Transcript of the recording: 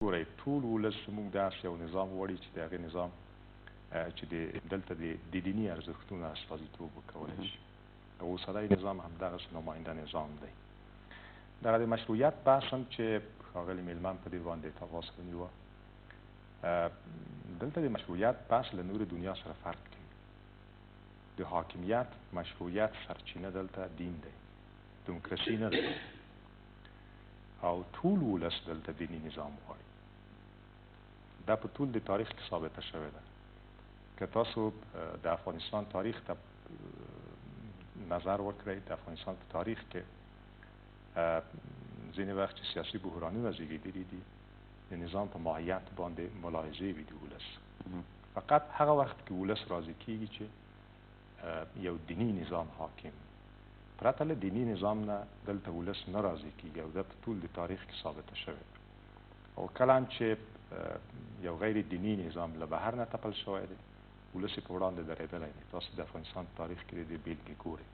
ګورئ ټول ولس زموږ داسې یو نظام غواړي چې د هغې نظام چې دلته د دیني ارزښتونو استازیتوب وکولی شي. د اوسنی نظام همدغسې نماینده نظام دی. دغه د مشروعیت بحث هم چې ښاغلي میلمن په دې باندې تماس ونیوه، دلته د مشروعیت بحث له نورې دنیا سره فرق کوي. د حاکمیت مشروعیت سرچینه دلته دین دی، دموکراسي نه ده، او ټول ولس دلته دیني نظام غواړي. دا په ټول د تاریخ کې ثابته شوې ده. که تاسو د افغانستان تاریخ ته نظر وکړئ، د افغانستان په تاریخ کې ځینې وخت چې سیاسي بحرانونه زېږېدلي دي، د نظام په ماهیت باندې ملاحظې وي د ولس. فقط هغه وخت کې ولس راضي کېږي چې یو دیني نظام حاکم، پرته له دیني نظام نه دلته ولس نه راضي کېږي، او دا په ټول د تاریخ کې ثابته شوې ده. او کله هم چې یو غیر دیني نظام له بهر نه تپل شوی دی، ولس یې په وړاندې درېدلی دی. تاسو د افغانستان په تاریخ کې د دې بېلګې ګورئ.